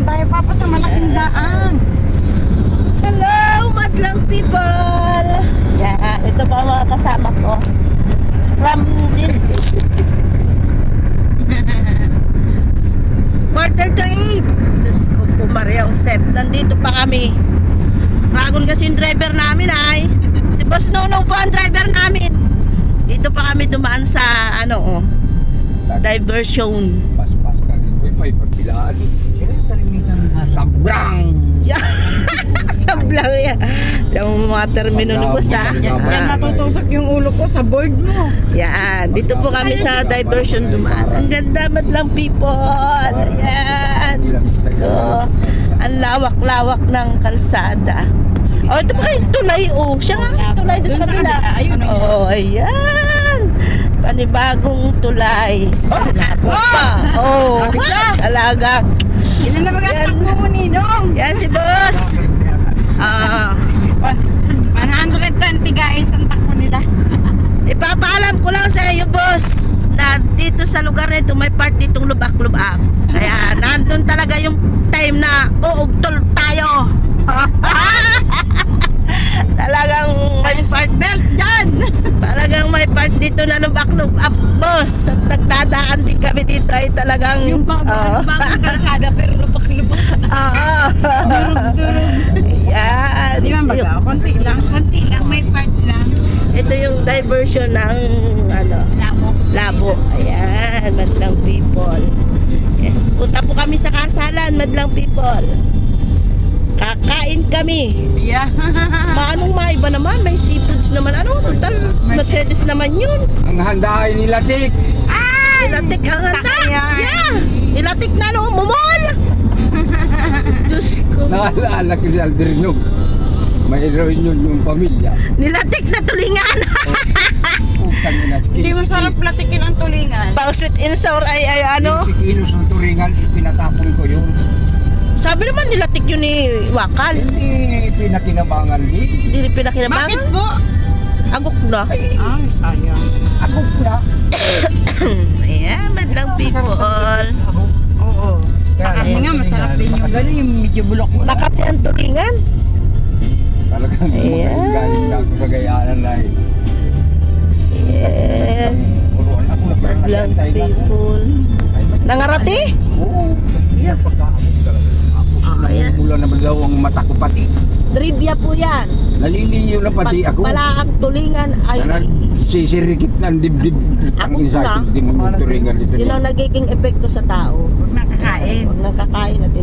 tayo papa sa malaking daan. Hello, madlang people! Yeah, ito pa mga kasama ko. From this quarter to 8. Diyos ko po, Maria Josep. Nandito pa kami. Ragon kasi yung driver namin ay. Si Boss Nonong po ang driver namin. Dito pa kami dumaan sa diversion. Pas-pas ka rin. May fiber pilaan. Sabrang! Sablang yan. Yung mga termino ni Boss ha. Yan natutusok yung ulo ko sa board mo. Yan. Dito po kami sa diversion dumaan. Ang ganda, madlang people. Yan. Diyos ko. Ang lawak-lawak ng kalsada. Oh, ito pa kayo tulay. Oh, siya nga. Tulay doon sa kabila. Ayun. Oh, ayan. Panibagong tulay. Oh, napo pa. Oh, talaga. Ilan na magandang mo, Ninong? Yan si Boss. 120 guys ang takbo nila. Ipapaalam ko lang sa iyo, Boss, na dito sa lugar nito may part ditong lubak-lubak. Kaya nandun talaga yung time na uugtol tayo. Talagang may part belt dyan. Talagang may part dito na lubak-lubak, Boss. At nagdadaan din kami dito ay talagang Yung bagong kalsada pero lubak-lubak. Durug-durug. Yan. Di ba baga? Konti lang may part lang. Ito yung diversion ng Labo. Ayan, madlang people. Yes, punta po kami sa kasalan, madlang people. Kakain kami. Yeah. Maanong maiba naman, may seafoods naman. Ano, total Mercedes naman yun. Ang handa ay nilatik. Nilatik ang handa. Yan. Yeah, nilatik na no, mumol. Diyos ko. Naalala ko si Aldrinog. Mayroon yun yung pamilya. Nilatik na tulingan. Putang ina. Hindi mo sarap platikin ang tulingan. Pang sweet and sour ay ano. 15 kilos ng turingan, pinatapon ko yun. Sabi naman nilatik yun ni Wakal. Hindi pinakinabangan din. Hindi pinakinabangan. Bakit po? Agok na. Ay, sayang. Agok na. Ayan, madlang people. Oo. Sa kami nga, masarap din yung gano'n, yung medyo bulok mo. Makati ang tulingan. Talagang Ayan. galing na ako sa Gayanan na eh. Yes. Puruan ako na Madlang people. Nangarati? Oo. Yan pagkaabot talaga. Ayan. Mula naman daw ang mata ko pati. Trivia po yan. Naliliyo na pati ako. Wala ang tulingan ay Sisirikip ng dibdib. Ang Agok na. inside din ng turingan dito. yun ang nagiging epekto sa tao. Huwag nakakain. Huwag nang kakain at